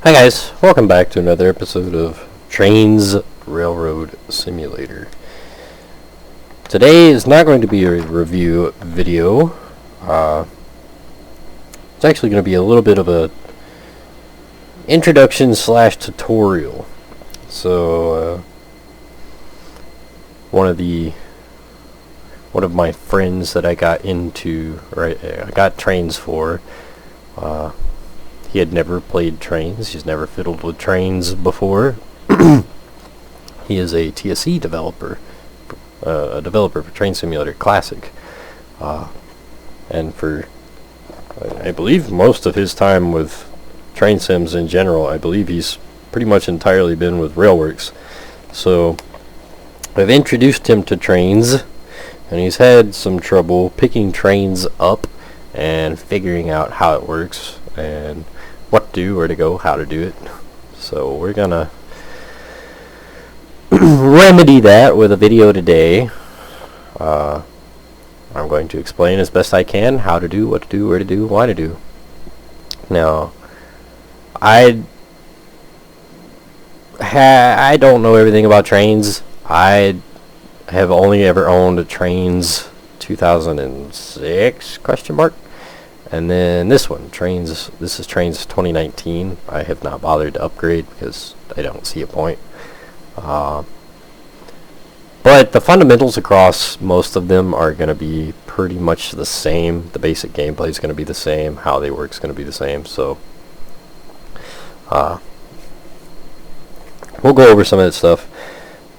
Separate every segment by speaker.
Speaker 1: Hi guys, welcome back to another episode of Trainz Railroad Simulator. Today is not going to be a review video. It's actually going to be a little bit of a introduction slash tutorial. So one of my friends that I got into, I got Trainz for, he had never played Trainz. He's never fiddled with Trainz before. He is a TSE developer, a developer for Train Simulator Classic, and for I believe most of his time with train sims in general, I believe he's pretty much entirely been with Railworks. So I've introduced him to Trainz, and he's had some trouble picking Trainz up and figuring out how it works and what to do, where to go, how to do it. So we're gonna remedy that with a video today. I'm going to explain as best I can how to do, what to do, where to do, why to do. Now, I don't know everything about Trainz. I have only ever owned a Trainz 2006 question mark. And then this one, Trainz, this is Trainz 2019. I have not bothered to upgrade because I don't see a point. But the fundamentals across most of them are going to be pretty much the same. The basic gameplay is going to be the same. How they work is going to be the same. So we'll go over some of that stuff.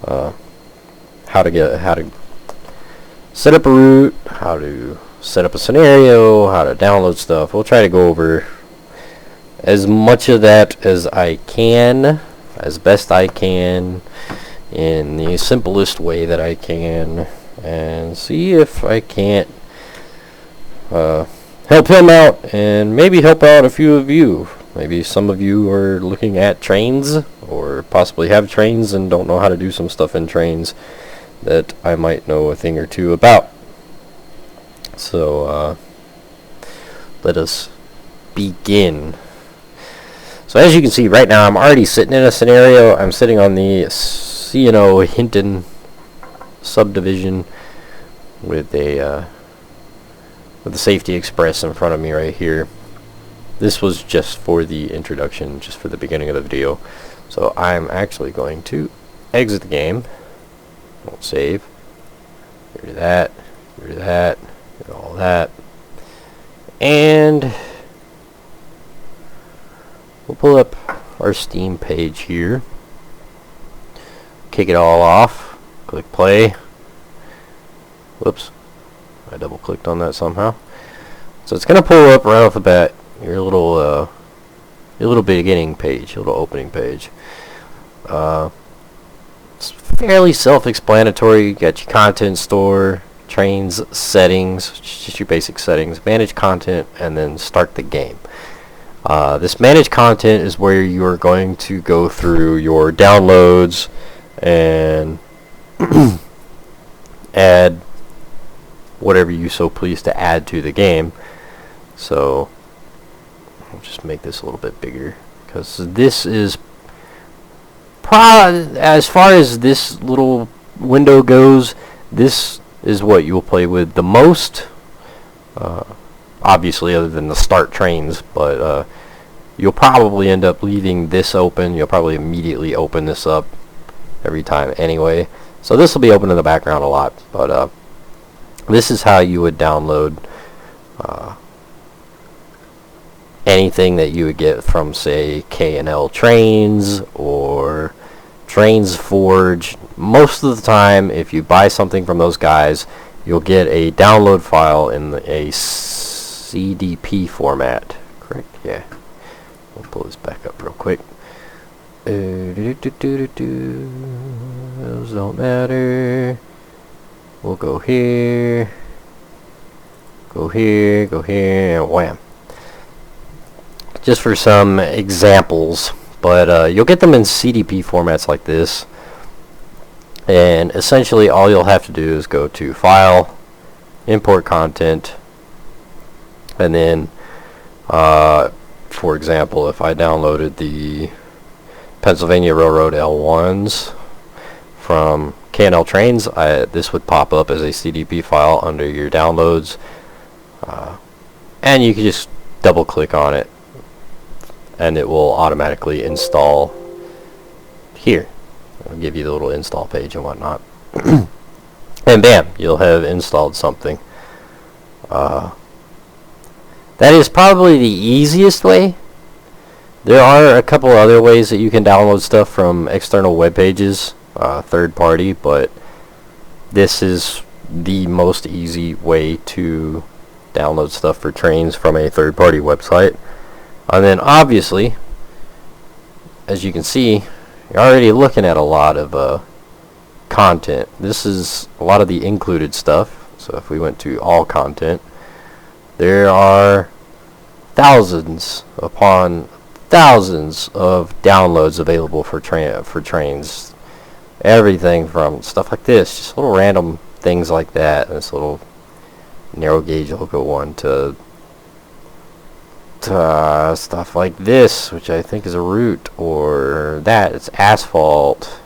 Speaker 1: How to set up a route, how to set up a scenario, how to download stuff. We'll try to go over as much of that as I can, as best I can, in the simplest way that I can, and see if I can't help him out and maybe help out a few of you. Maybe some of you are looking at Trainz or possibly have Trainz and don't know how to do some stuff in Trainz that I might know a thing or two about. So let us begin. So as you can see right now, I'm already sitting in a scenario. I'm sitting on the C&O Hinton subdivision with the Safety Express in front of me right here. This was just for the introduction, just for the beginning of the video. So I'm actually going to exit the game. Won't save. Get rid of that. Get rid of that. All that, and we'll pull up our Steam page here, kick it all off, click play. Whoops, I double clicked on that somehow. So it's gonna pull up right off the bat your little beginning page, your little opening page. It's fairly self-explanatory. You got your content store, Trainz settings, just your basic settings, manage content, and then start the game. This manage content is where you are going to go through your downloads and add whatever you so please to add to the game. So I'll just make this a little bit bigger because this is as far as this little window goes, this is what you'll play with the most, obviously other than the start Trainz, but you'll probably end up leaving this open. You'll probably immediately open this up every time anyway, so this will be open in the background a lot, but this is how you would download anything that you would get from, say, K&L Trainz or Trainz Forge. Most of the time, if you buy something from those guys, you'll get a download file in a CDP format. Correct? Yeah. We'll pull this back up real quick. Those don't matter. We'll go here. Go here. Go here. And wham. Just for some examples. But you'll get them in CDP formats like this. And essentially all you'll have to do is go to File, Import Content, and then for example, if I downloaded the Pennsylvania Railroad L1s from K&L Trainz, this would pop up as a CDP file under your downloads, and you can just double click on it and it will automatically install here. I'll give you the little install page and whatnot. And bam, you'll have installed something. That is probably the easiest way. There are a couple other ways that you can download stuff from external web pages, third party, but this is the most easy way to download stuff for Trainz from a third party website. And then obviously, as you can see, you're already looking at a lot of content. This is a lot of the included stuff. So if we went to all content, there are thousands upon thousands of downloads available for Trainz. Everything from stuff like this, just little random things like that, and this little narrow gauge loco one, to stuff like this, which I think is a route, or that, it's asphalt.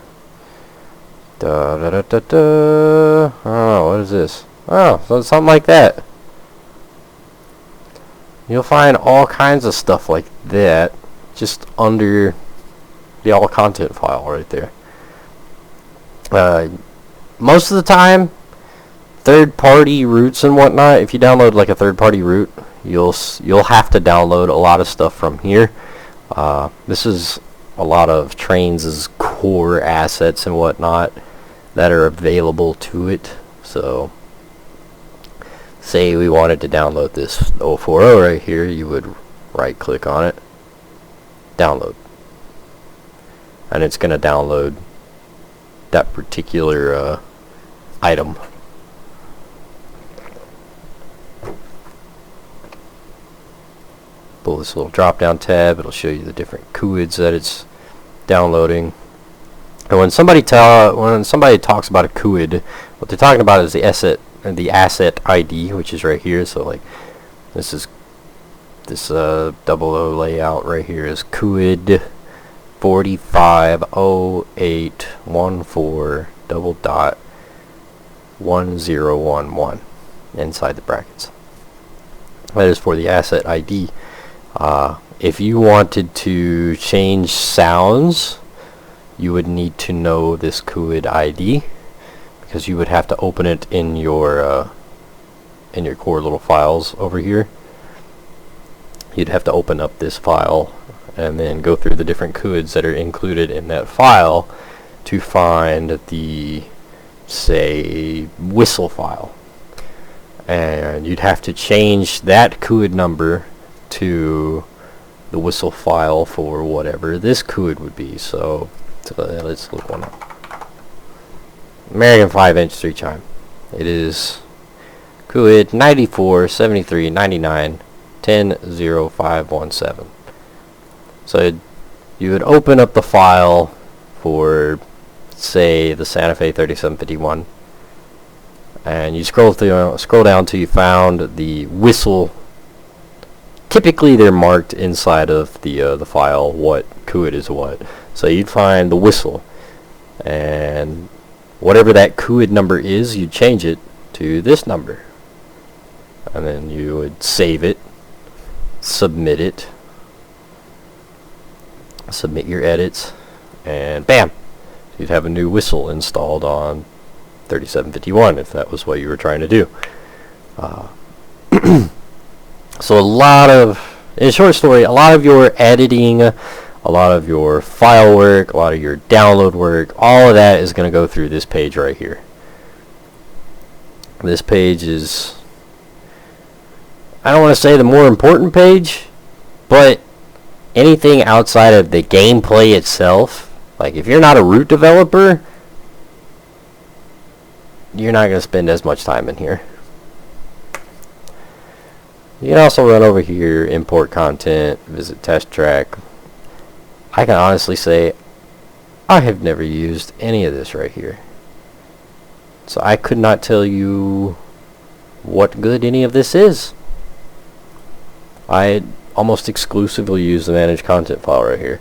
Speaker 1: Oh, what is this? Oh, so it's something like that. You'll find all kinds of stuff like that just under the all content file right there. Most of the time, third party routes and whatnot, if you download like a third party route, you'll have to download a lot of stuff from here. This is a lot of Trainz's core assets and whatnot that are available to it. So say we wanted to download this 040 right here, you would right click on it, download, and it's going to download that particular item. Pull this little drop down tab, it'll show you the different QIDs that it's downloading. And when somebody talks about a QID, what they're talking about is the asset ID, which is right here. So like this 00 layout right here is QID 450814:1011 inside the brackets. That is for the asset ID. If you wanted to change sounds, you would need to know this QID ID, because you would have to open it in your core little files over here. You'd have to open up this file and then go through the different QIDs that are included in that file to find the, say, whistle file. And you'd have to change that QID number to the whistle file for whatever this QID would be. So let's look one up. American 5-inch 3-chime. It is QID 947399100517. So you would open up the file for, say, the Santa Fe 3751, and you scroll down till you found the whistle. Typically they're marked inside of the file what QID is what. So you'd find the whistle, and whatever that QID number is, you'd change it to this number, and then you would save it, submit your edits, and bam, you'd have a new whistle installed on 3751 if that was what you were trying to do. So in short story, a lot of your editing, a lot of your file work, a lot of your download work, all of that is going to go through this page right here. This page is, I don't want to say the more important page, but anything outside of the gameplay itself, like if you're not a root developer, you're not going to spend as much time in here. You can also run over here, import content, visit test track. I can honestly say I have never used any of this right here, so I could not tell you what good any of this is. I almost exclusively use the manage content file right here.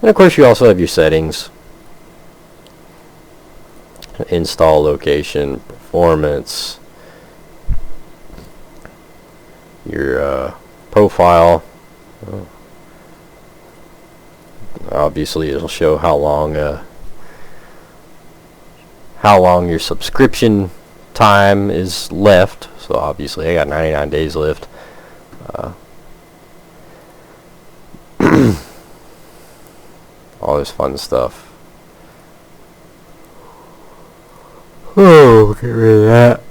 Speaker 1: And of course you also have your settings, install location, performance, your profile. Obviously it'll show how long your subscription time is left. So obviously I got 99 days left. All this fun stuff. Oh, get rid of that.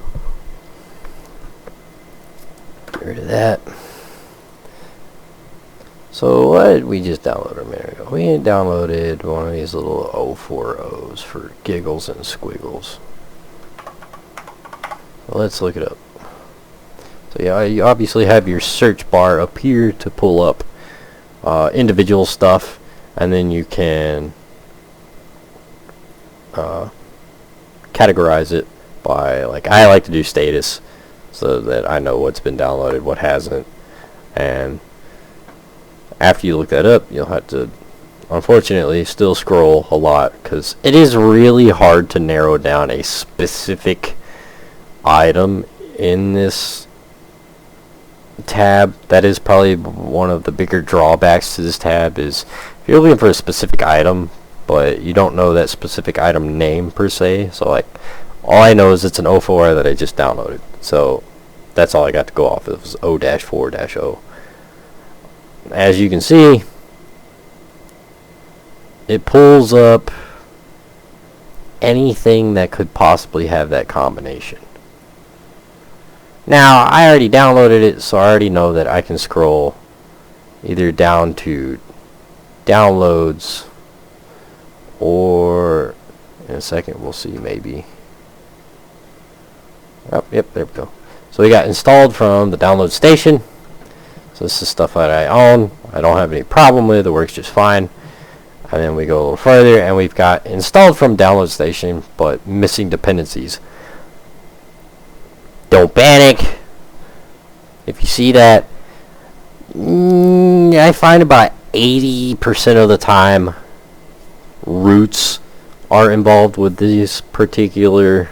Speaker 1: Get rid of that. So what did we just download a minute ago? We downloaded one of these little 040s for giggles and squiggles. Let's look it up. So yeah, you obviously have your search bar up here to pull up individual stuff, and then you can categorize it by, like, I like to do status so that I know what's been downloaded, what hasn't. And after you look that up, you'll have to, unfortunately, still scroll a lot, because it is really hard to narrow down a specific item in this tab. That is probably one of the bigger drawbacks to this tab, is if you're looking for a specific item but you don't know that specific item name per se. So like, all I know is it's an 04 that I just downloaded, so that's all I got to go off of, was O-4-0. As you can see, it pulls up anything that could possibly have that combination. Now, I already downloaded it, so I already know that I can scroll either down to downloads, or in a second we'll see, maybe. Oh, yep, there we go. So we got installed from the download station. So this is stuff that I own, I don't have any problem with, it works just fine. And then we go a little further, and we've got installed from download station, but missing dependencies. Don't panic if you see that. I find about 80% of the time roots are involved with these particular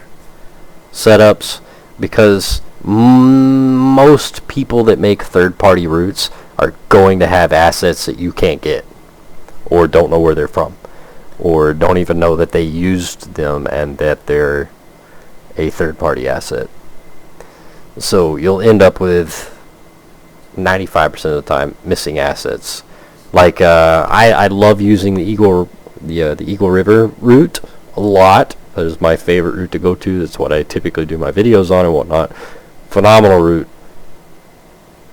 Speaker 1: setups, because most people that make third-party roots are going to have assets that you can't get, or don't know where they're from, or don't even know that they used them and that they're a third-party asset. So you'll end up with 95% of the time missing assets. Like I love using the Eagle River route a lot. That is my favorite route to go to. That's what I typically do my videos on and whatnot. Phenomenal route.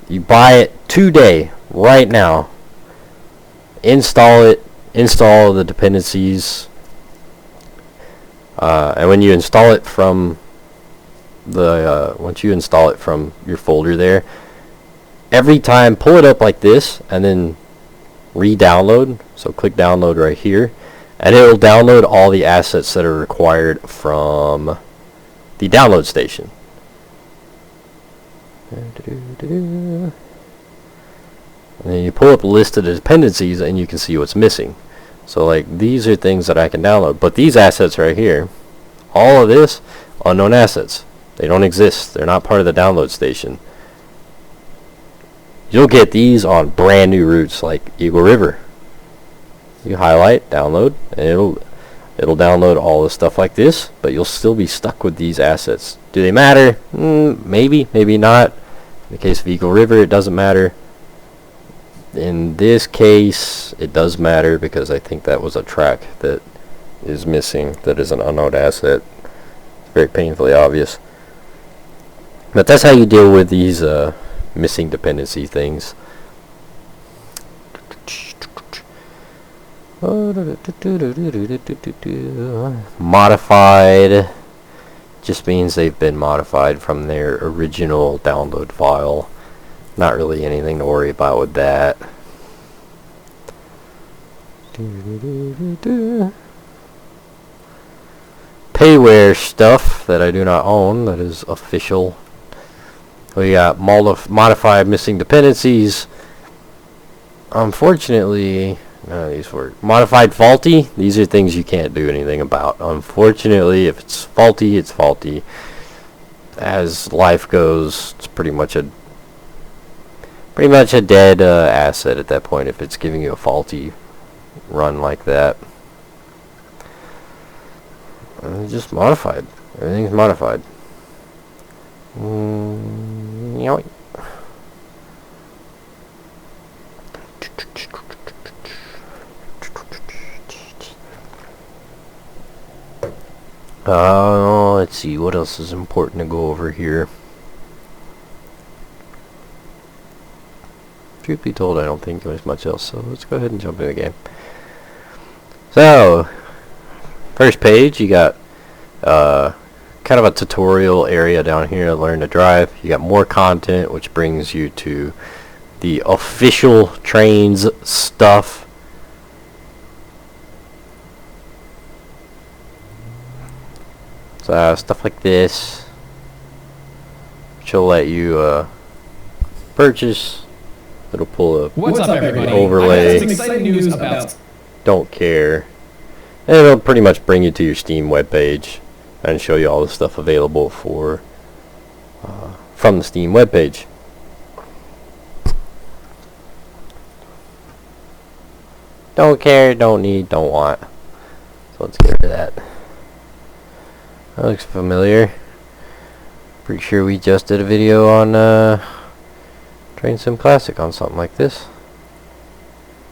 Speaker 1: You buy it today, right now. Install it. Install the dependencies. And when you install it from once you install it from your folder there, every time pull it up like this and then re-download. So click download right here, and it will download all the assets that are required from the download station. And then you pull up a list of the dependencies and you can see what's missing. So like, these are things that I can download, but these assets right here, all of this, unknown assets. They don't exist. They're not part of the download station. You'll get these on brand new routes like Eagle River. You highlight, download, and it'll download all the stuff like this, but you'll still be stuck with these assets. Do they matter? Maybe, maybe not. In the case of Eagle River, it doesn't matter. In this case, it does matter, because I think that was a track that is missing, that is an unknown asset. It's very painfully obvious. But that's how you deal with these missing dependency things. Modified just means they've been modified from their original download file. Not really anything to worry about with that. Payware stuff that I do not own, that is official. We got modified missing dependencies. unfortunately, none of these work. Modified faulty, these are things you can't do anything about. Unfortunately, if it's faulty, it's faulty. As life goes, it's pretty much a dead asset at that point if it's giving you a faulty run like that. Just modified. Everything's modified. Yoink. Let's see, what else is important to go over here? Truth be told, I don't think there's much else, so let's go ahead and jump in the game. So, first page, you got kind of a tutorial area down here to learn to drive. You got more content, which brings you to the official Trainz stuff. So, stuff like this, which will let you purchase. It'll pull up.
Speaker 2: What's up, everybody?
Speaker 1: Overlay.
Speaker 2: I got some exciting news about.
Speaker 1: Don't care. And it'll pretty much bring you to your Steam webpage and show you all the stuff available for from the Steam webpage. Don't care, don't need, don't want. So let's get rid of that. That looks familiar. Pretty sure we just did a video on Trainz Sim Classic on something like this.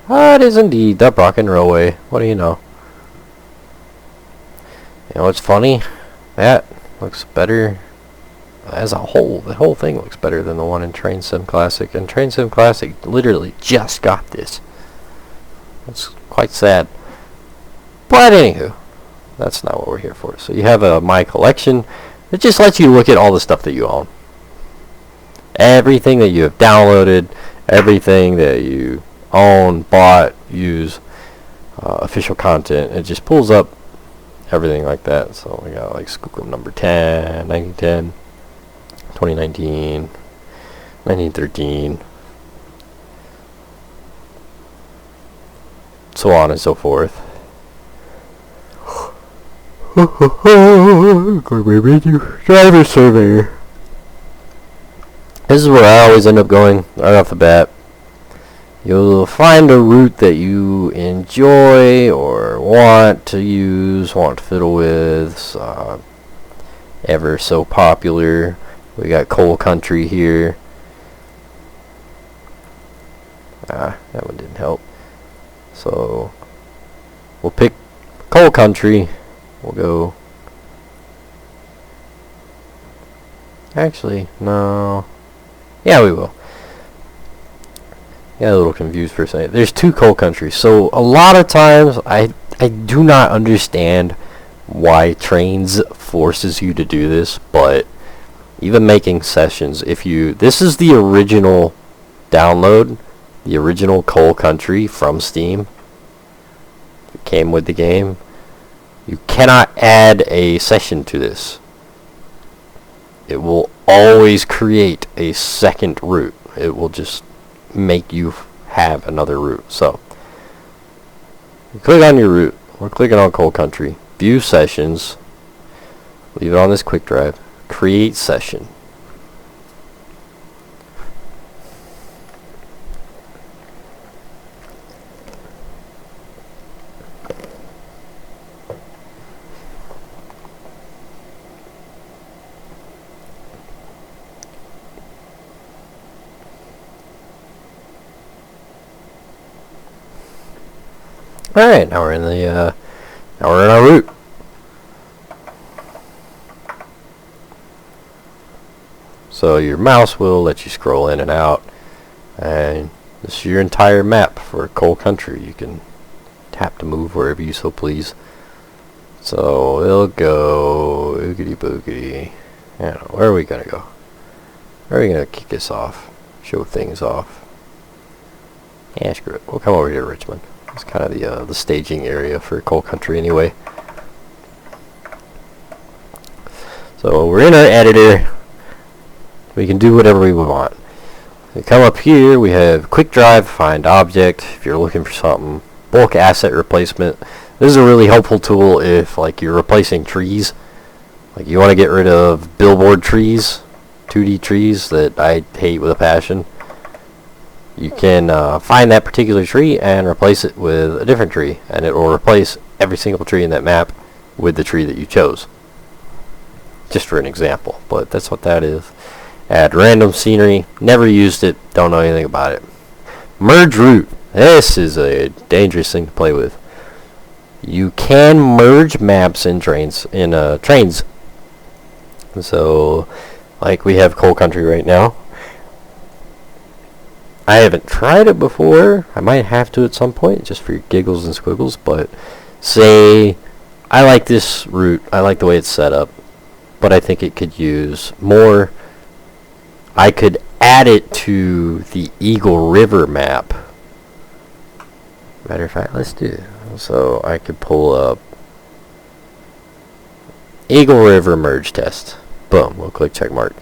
Speaker 1: Ah, it is indeed the Brocken Railway. What do you know? You know what's funny? That looks better as a whole. The whole thing looks better than the one in Trainz Sim Classic. And Trainz Sim Classic literally just got this. It's quite sad. But anywho, that's not what we're here for. So you have a My Collection. It just lets you look at all the stuff that you own. Everything that you have downloaded, everything that you own, bought, use, official content. It just pulls up everything like that. So we got like School Club number 10, 1910, 2019, 1913, so on and so forth. Driver Surveyor. This is where I always end up going right off the bat. You'll find a route that you enjoy or want to use, want to fiddle with. Ever so popular. We got coal country here. That one didn't help. So we'll pick coal country. We'll go. Actually, no. Yeah, we will. Got a little confused for a second. There's two coal countries. So a lot of times I do not understand why Trainz forces you to do this, but even making sessions, this is the original download, the original coal country from Steam. It came with the game. You cannot add a session to this. It will always create a second route. It will just make you have another route. So you click on your route. We're clicking on coal country. View sessions. Leave it on this quick drive. Create session. Alright, now we're in our route. So your mouse will let you scroll in and out, and this is your entire map for coal country. You can tap to move wherever you so please. So it'll go oogity boogity. I don't know, where are we gonna go? Where are we gonna kick this off? Show things off. Yeah, screw it. We'll come over here to Richmond. It's kind of the staging area for coal country anyway. So we're in our editor. We can do whatever we want. We come up here, we have quick drive, find object, if you're looking for something. Bulk asset replacement. This is a really helpful tool if like you're replacing trees. Like you want to get rid of billboard trees, 2D trees that I hate with a passion. You can find that particular tree and replace it with a different tree, and it will replace every single tree in that map with the tree that you chose. Just for an example, but that's what that is. Add random scenery. Never used it, don't know anything about it. Merge route. This is a dangerous thing to play with. You can merge maps in Trainz. So, like we have Coal Country right now. I haven't tried it before. I might have to at some point, just for giggles and squiggles. But say I like this route. I like the way it's set up, but I think it could use more. I could add it to the Eagle River map. Matter of fact, let's do it. So I could pull up Eagle River merge test. Boom. We'll click check mark.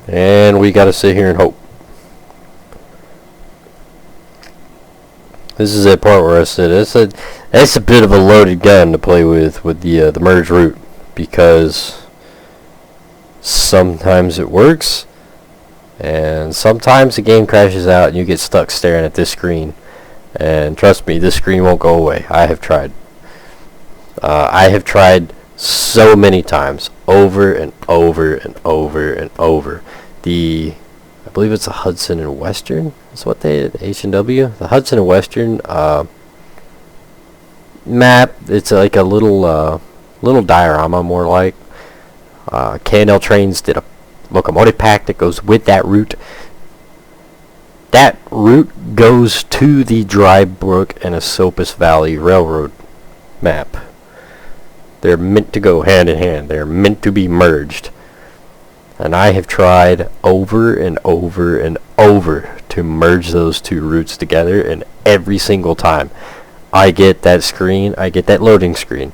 Speaker 1: And we gotta sit here and hope. This is a part where I said that's a bit of a loaded gun to play with the merge route, because sometimes it works and sometimes the game crashes out and you get stuck staring at this screen. And trust me, this screen won't go away. I have tried. I have tried so many times, over and over and over and over. I believe it's the Hudson and Western. That's what they did. H&W. The Hudson and Western map. It's like a little diorama, more like. K&L Trainz did a locomotive pack that goes with that route. That route goes to the Dry Brook and Esopus Valley Railroad map. They're meant to go hand in hand. They're meant to be merged. And I have tried over and over and over to merge those two routes together, and every single time I get that screen, I get that loading screen.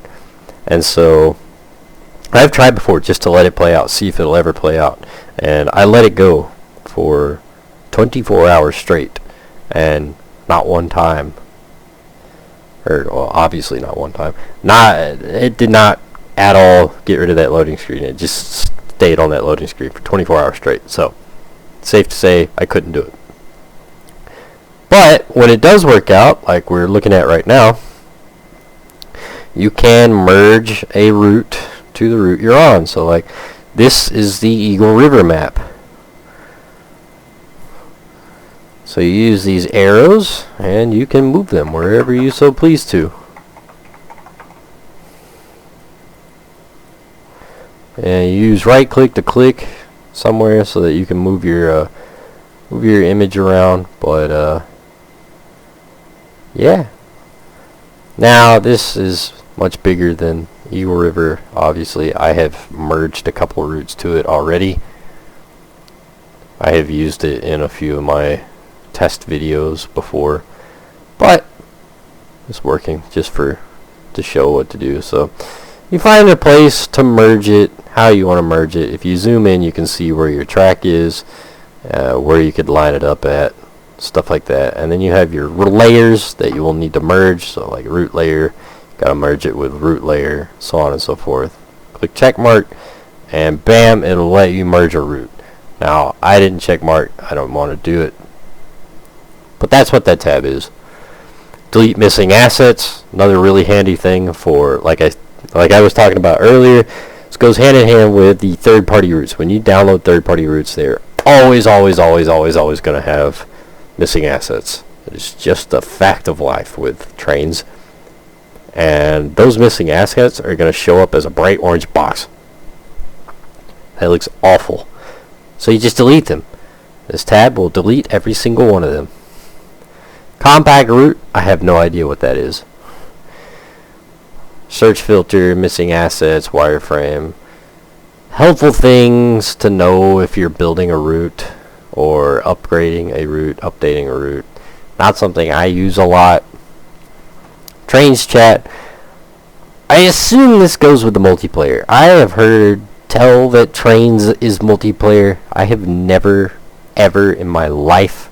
Speaker 1: And so I've tried before just to let it play out, see if it'll ever play out. And I let it go for 24 hours straight, and not one time, or well, obviously not one time, it did not at all get rid of that loading screen. It just stayed on that loading screen for 24 hours straight. So safe to say I couldn't do it. But when it does work out, like we're looking at right now, you can merge a route to the route you're on. So like this is the Eagle River map. So you use these arrows and you can move them wherever you so please to. And you use right click to click somewhere so that you can move your image around. But yeah. Now this is much bigger than Eagle River. Obviously, I have merged a couple routes to it already. I have used it in a few of my test videos before, but it's working just to show what to do. So you find a place to merge it, how you want to merge it. If you zoom in, you can see where your track is, where you could line it up at, stuff like that. And then you have your layers that you will need to merge. So like route layer, gotta merge it with route layer, so on and so forth. Click check mark, and bam, it'll let you merge a route. Now I didn't check mark, I don't want to do it, but that's what that tab is. Delete missing assets, another really handy thing for like I was talking about earlier. This goes hand in hand with the third-party routes. When you download third-party routes, they're always going to have missing assets. It's just a fact of life with Trainz. And those missing assets are going to show up as a bright orange box. That looks awful. So you just delete them. This tab will delete every single one of them. Compact route, I have no idea what that is. Search filter, missing assets, wireframe. Helpful things to know if you're building a route or upgrading a route, updating a route. not something I use a lot. Trainz chat, I assume this goes with the multiplayer. I have heard tell that Trainz is multiplayer. I have never, ever in my life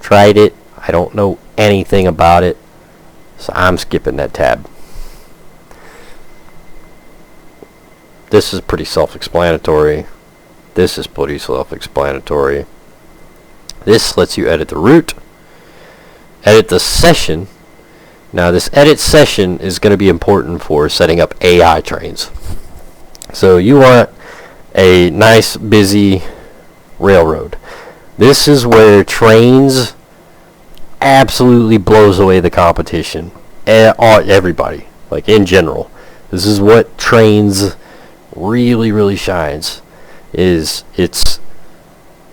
Speaker 1: tried it. I don't know anything about it, so I'm skipping that tab. This is pretty self-explanatory. This is pretty self-explanatory. This lets you edit the route, edit the session. Now this edit session is going to be important for setting up AI trains. So you want a nice busy railroad. This is where Trainz absolutely blows away the competition. Everybody, like in general. This is what Trainz really shines, is its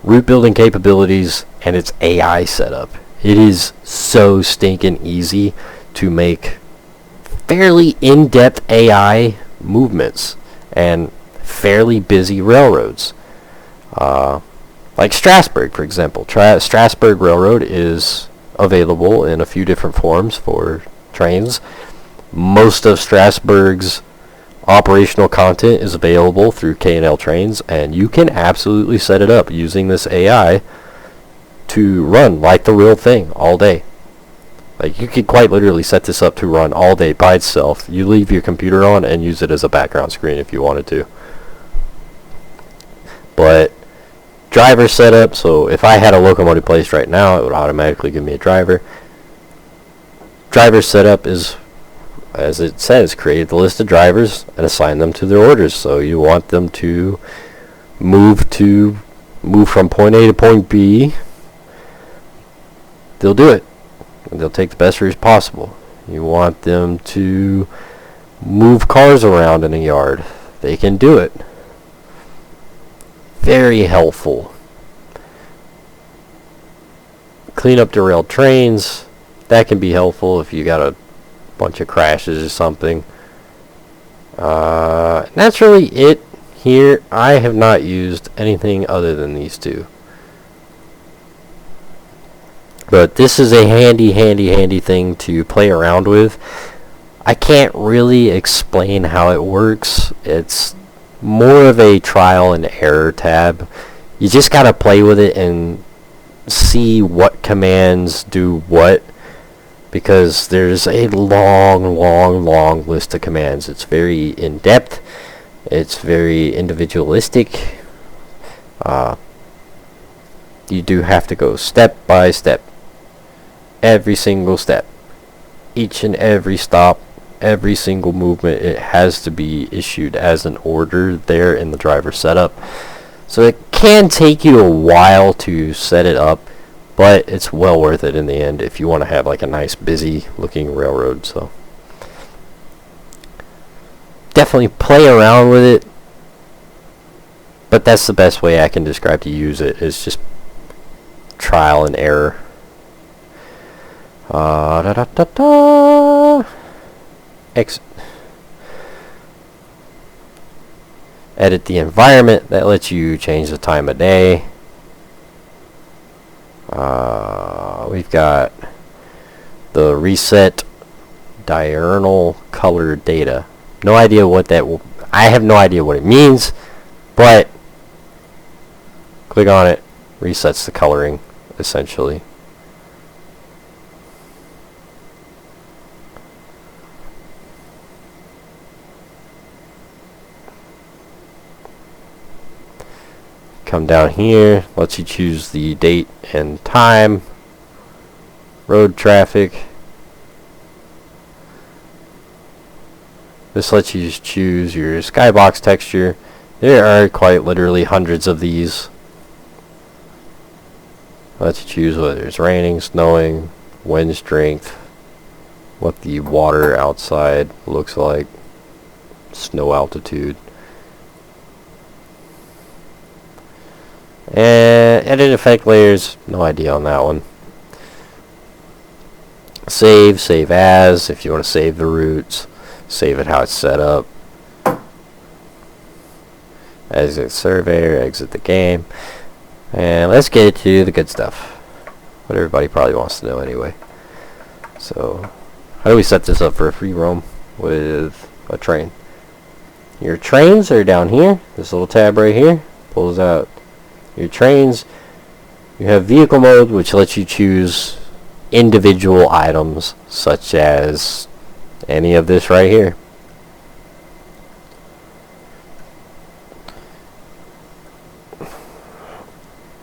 Speaker 1: route building capabilities and its AI setup. It is so stinking easy to make fairly in-depth AI movements and fairly busy railroads. Like Strasbourg, for example. Strasbourg Railroad is available in a few different forms for Trainz. Most of Strasbourg's operational content is available through K&L Trainz, and you can absolutely set it up using this AI to run like the real thing all day. Like, you could quite literally set this up to run all day by itself. You leave your computer on and use it as a background screen if you wanted to. But driver setup, so if I had a locomotive placed right now, it would automatically give me a driver. Driver setup is, as it says, create the list of drivers and assign them to their orders. So you want them to move from point A to point B. They'll do it. They'll take the best route possible. You want them to move cars around in a yard. They can do it. Very helpful. Clean up derailed trains. That can be helpful if you got a bunch of crashes or something. That's really it here. I have not used anything other than these two. But this is a handy thing to play around with. I can't really explain how it works. It's more of a trial and error tab. You just gotta play with it and see what commands do what, because there's a long list of commands. It's very in-depth. It's very individualistic. You do have to go step by step. Every single step. Each and every stop. Every single movement. It has to be issued as an order there in the driver setup. So it can take you a while to set it up, but it's well worth it in the end if you want to have like a nice busy looking railroad. So definitely play around with it, but that's the best way I can describe to use it, is just trial and error. Edit the environment. That lets you change the time of day. We've got the reset diurnal color data. No idea what that will. I have no idea what it means, but click on it. Resets the coloring essentially. Come down here, lets you choose the date and time, road traffic. This lets you choose your skybox texture. There are quite literally hundreds of these. Lets you choose whether it's raining, snowing, wind strength, what the water outside looks like, snow altitude. And edit effect layers, no idea on that one. Save as, if you want to save the routes, save it how it's set up. Exit Surveyor, exit the game. And let's get to the good stuff. what everybody probably wants to know anyway. So, how do we set this up for a free roam with a train? Your trains are down here. This little tab right here pulls out your trains. You have vehicle mode, which lets you choose individual items, such as any of this right here.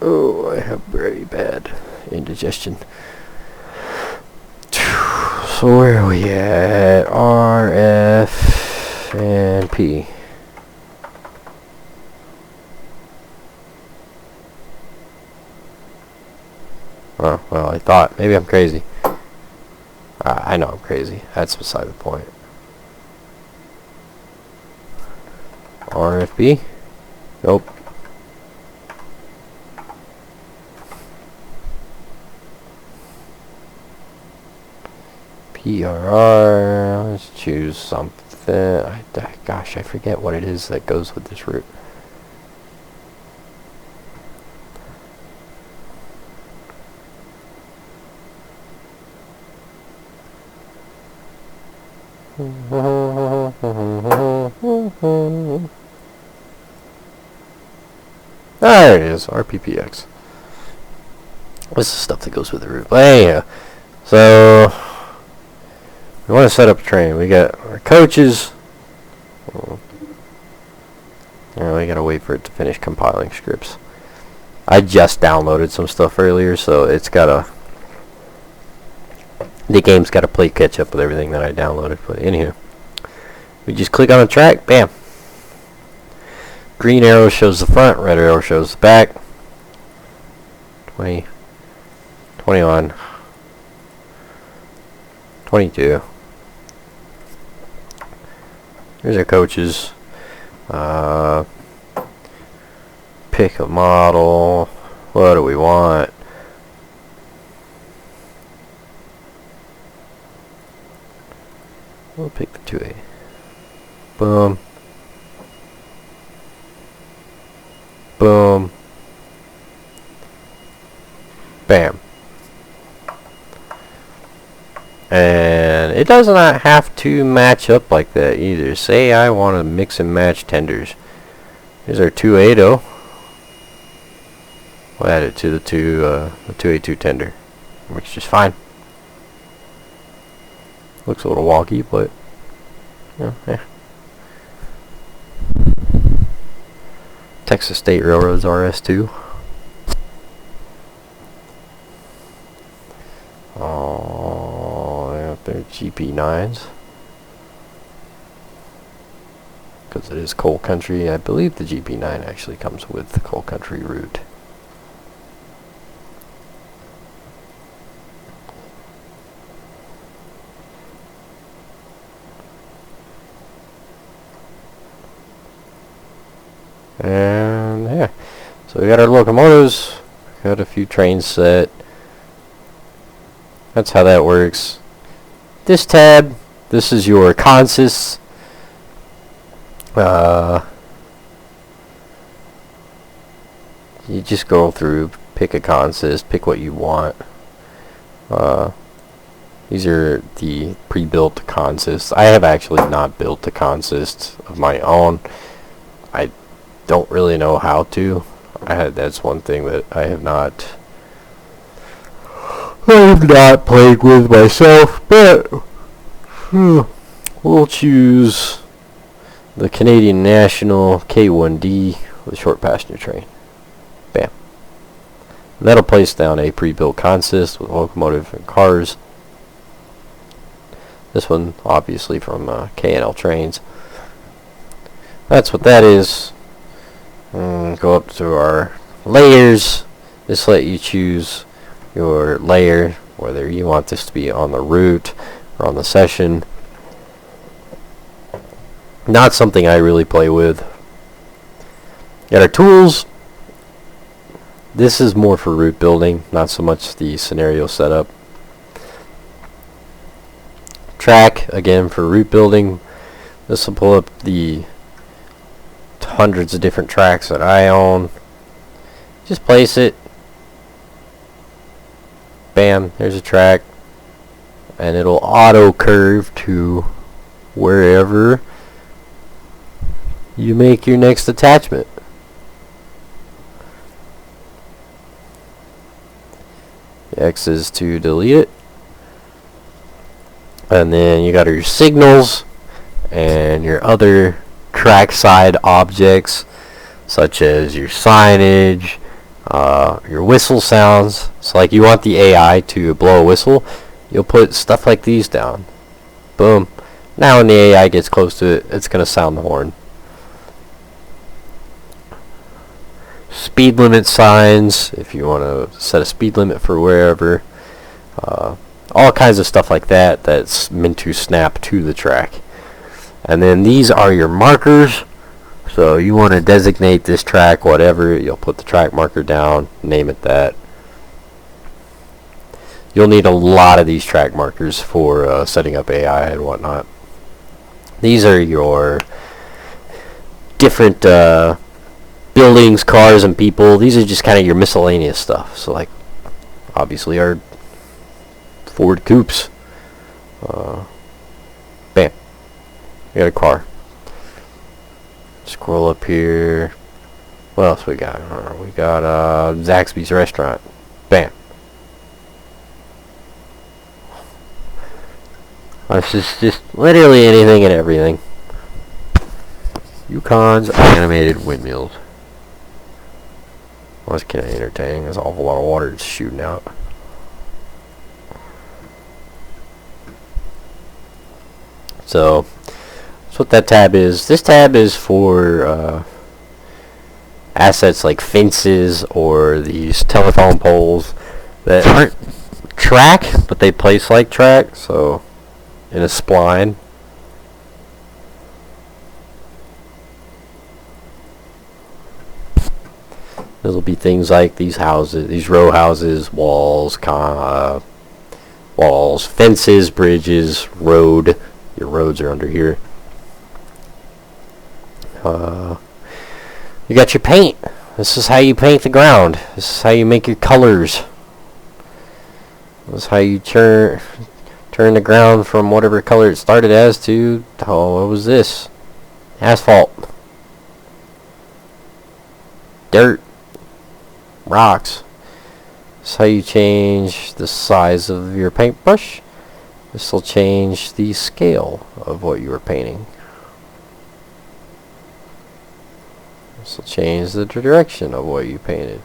Speaker 1: Oh, I have very bad indigestion. So where are we at? R, F, and P. Oh, well, I thought. Maybe I'm crazy. I know I'm crazy. That's beside the point. RFB? Nope. PRR. Let's choose something. Gosh, I forget what it is that goes with this route. There it is, RPPX. This is stuff that goes with the route. But anyhow, so we want to set up a train. We got our coaches. Yeah, we gotta wait for it to finish compiling scripts. I just downloaded some stuff earlier, so it's gotta. The game's gotta play catch up with everything that I downloaded. But anyhow, we just click on the track. Bam. Green arrow shows the front. Red arrow shows the back. 20, 21, 22. Here's our coaches. Pick a model. What do we want? We'll pick the 2A. Boom. Boom. Bam. And it does not have to match up like that either. Say I want to mix and match tenders. Here's our 280. We'll add it to the 282 tender. Works just fine. Looks a little wonky, but yeah. Texas State Railroad's RS2. Oh, they're GP9s. Because it is coal country. I believe the GP9 actually comes with the coal country route. And yeah, so we got our locomotives, got a few trains set. That's how that works. This tab, this is your consists. You just go through, pick a consist, pick what you want. These are the pre-built consists. I have actually not built a consist of my own. I don't really know how to. That's one thing that I have not played with myself, but we'll choose the Canadian National K1D with a short passenger train. Bam. And that'll place down a pre-built consist with locomotive and cars. This one obviously from K&L Trainz. That's what that is. Go up to our layers. This let you choose your layer, whether you want this to be on the route or on the session. Not something I really play with. Got our tools. This is more for route building, not so much the scenario setup. Track, again, for route building. This will pull up the hundreds of different tracks that I own. Just place it. bam, there's a track, and it'll auto curve to wherever you make your next attachment. X is to delete it. And then you got your signals and your other trackside objects, such as your signage, your whistle sounds. So like you want the AI to blow a whistle, you'll put stuff like these down. Boom. Now when the AI gets close to it, it's going to sound the horn. Speed limit signs, if you want to set a speed limit for wherever. All kinds of stuff like that that's meant to snap to the track. And then these are your markers. So you want to designate this track whatever, you'll put the track marker down, name it that. You'll need a lot of these track markers for setting up AI and whatnot. These are your different buildings, cars, and people. These are just kind of your miscellaneous stuff. So like obviously our Ford coupes. Bam. We got a car. Scroll up here. What else we got? We got Zaxby's restaurant. Bam. This is just literally anything and everything. Yukon's animated windmills. Well, that's kind of entertaining. There's an awful lot of water that's shooting out. So that's what that tab is. This tab is for assets like fences or these telephone poles that aren't track, but they place like track. So in a spline. There'll be things like these houses, these row houses, walls, fences, bridges, road. Your roads are under here. You got your paint. This is how you paint the ground. This is how you make your colors. This is how you turn the ground from whatever color it started as to, oh, what was this? Asphalt. Dirt. Rocks. This is how you change the size of your paintbrush. This will change the scale of what you were painting. This will change the direction of what you painted.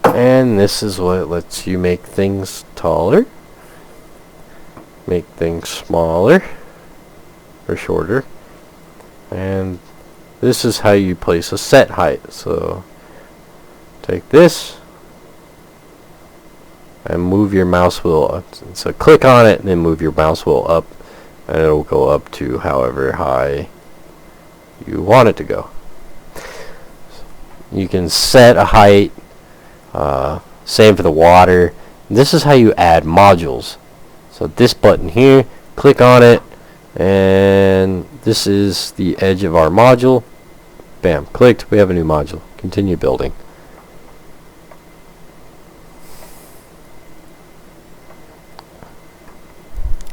Speaker 1: And this is what lets you make things taller, make things smaller or shorter, and this is how you place a set height. So take this and move your mouse wheel up. So click on it and then move your mouse wheel up, and it'll go up to however high you want it to go. You can set a height. Same for the water. This is how you add modules. So this button here, click on it, and this is the edge of our module. Bam, clicked, we have a new module. Continue building.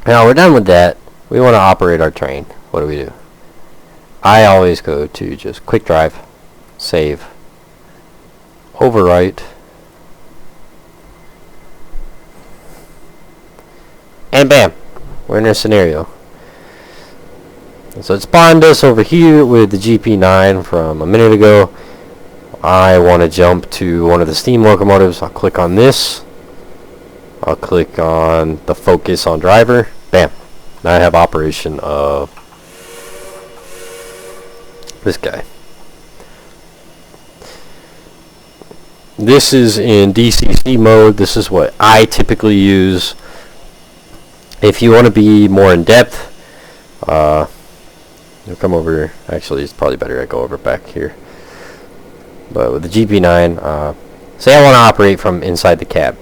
Speaker 1: Now we're done with that. We want to operate our train. What do? I always go to just quick drive, save, overwrite, and bam, we're in a scenario. So it spawned us over here with the GP9 from a minute ago. I want to jump to one of the steam locomotives. I'll click on this. I'll click on the focus on driver. Bam. Now I have operation of this guy. This is in DCC mode. This is what I typically use. If you want to be more in depth, you'll come over. Actually, it's probably better I go over back here. But with the GP9, say I want to operate from inside the cab.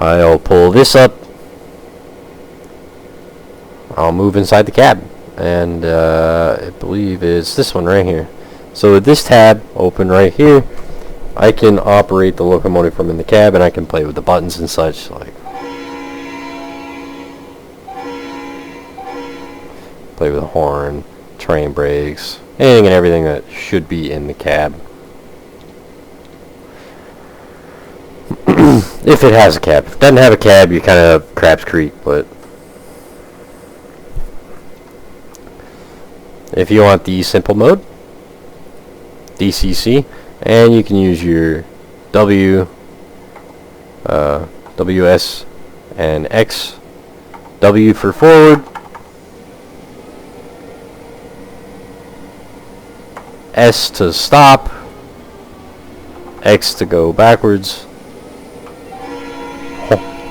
Speaker 1: I'll pull this up. I'll move inside the cab. and I believe it's this one right here. So with this tab open right here, I can operate the locomotive from in the cab, and I can play with the buttons and such, like play with the horn, train brakes, anything and everything that should be in the cab. If it has a cab. If it doesn't have a cab, you kind of Crab's Creek, but if you want the simple mode, DCC, and you can use your WS and X. W for forward, S to stop, X to go backwards,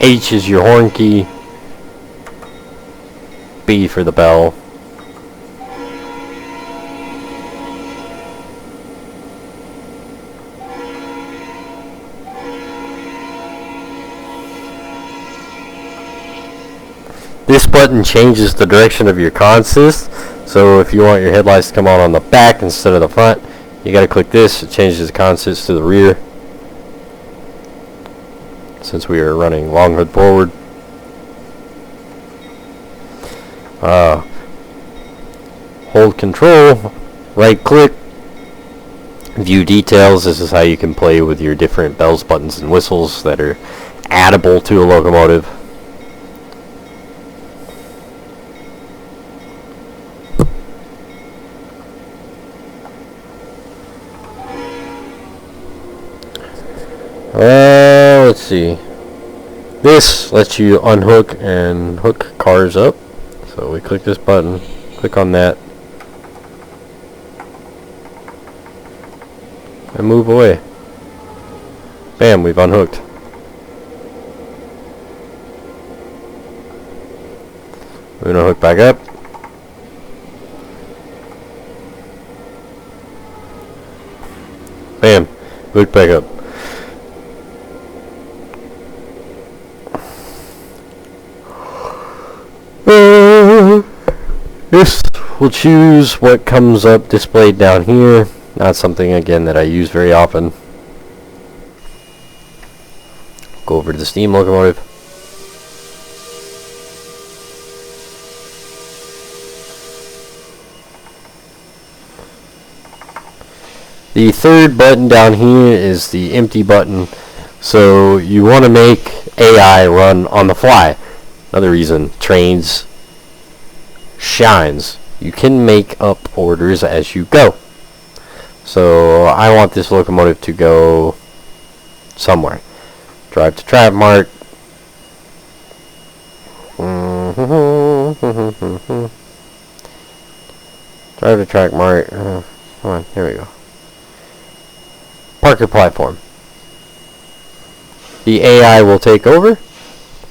Speaker 1: H is your horn key, B for the bell. This button changes the direction of your consist, so if you want your headlights to come on the back instead of the front, you gotta click this. It changes the consist to the rear, since we are running long hood forward. Hold control, right click, view details. This is how you can play with your different bells, buttons, and whistles that are addable to a locomotive. Let's see. This lets you unhook and hook cars up. So we click this button, click on that, and move away. Bam, we've unhooked. We're gonna hook back up. Bam, hook back up. This will choose what comes up displayed down here. Not something, again, that I use very often. Go over to the steam locomotive. The third button down here is the empty button. So you want to make AI run on the fly. Another reason Trainz shines. You can make up orders as you go. So I want this locomotive to go somewhere. Drive to track mark. Drive to track mark. Come on, here we go. Park your platform. The AI will take over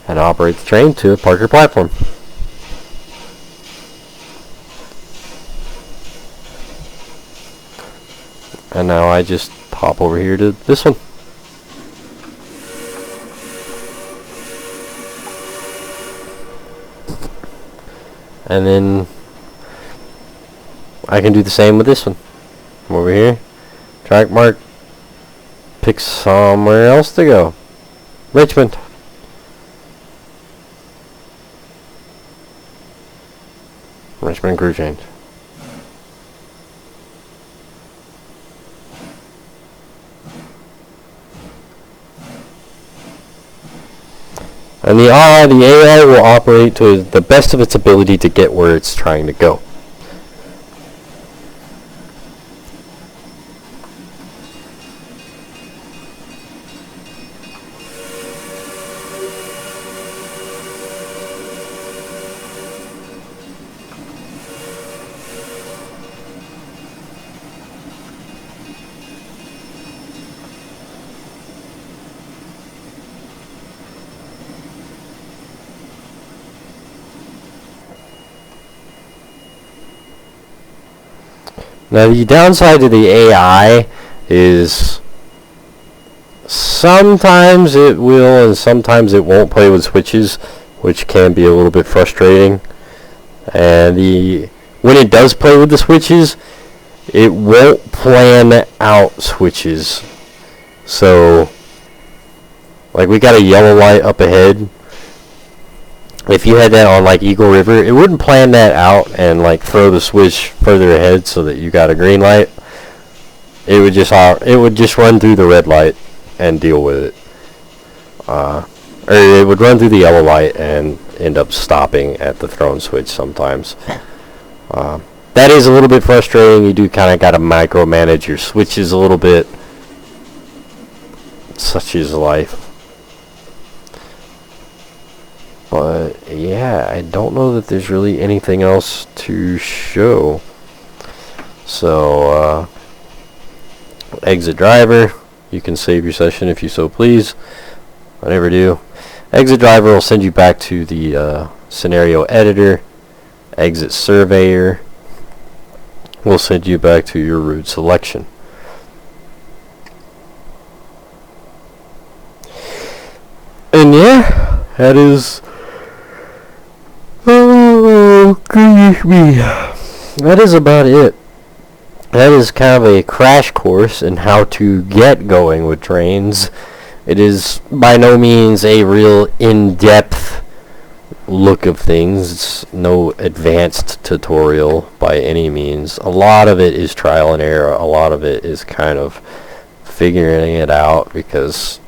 Speaker 1: and operate the train to park your platform. And now I just hop over here to this one. And then I can do the same with this one. Come over here, track mark, pick somewhere else to go. Richmond. Richmond crew change. And the AI will operate to the best of its ability to get where it's trying to go. Now the downside to the AI is sometimes it will and sometimes it won't play with switches, which can be a little bit frustrating. And the when it does play with the switches, it won't plan out switches. So, like, we got a yellow light up ahead. If you had that on like Eagle River, it wouldn't plan that out and like throw the switch further ahead so that you got a green light. It would just run through the red light and deal with it. Or it would run through the yellow light and end up stopping at the thrown switch sometimes. That is a little bit frustrating. You do kind of got to micromanage your switches a little bit. Such is life. But yeah, I don't know that there's really anything else to show. So exit driver, you can save your session if you so please. I never do. Exit driver will send you back to the scenario editor. Exit surveyor will send you back to your route selection. And yeah, that is, oh goodness me, that is about it. That is kind of a crash course in how to get going with Trainz. It is by no means a real in-depth look of things. It's no advanced tutorial by any means. A lot of it is trial and error. A lot of it is kind of figuring it out because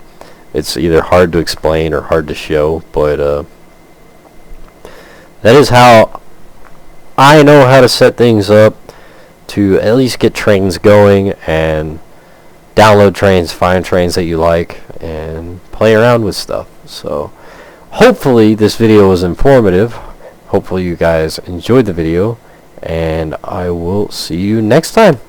Speaker 1: it's either hard to explain or hard to show. But that is how I know how to set things up to at least get Trainz going, and download Trainz, find Trainz that you like, and play around with stuff. So hopefully this video was informative. Hopefully you guys enjoyed the video, and I will see you next time.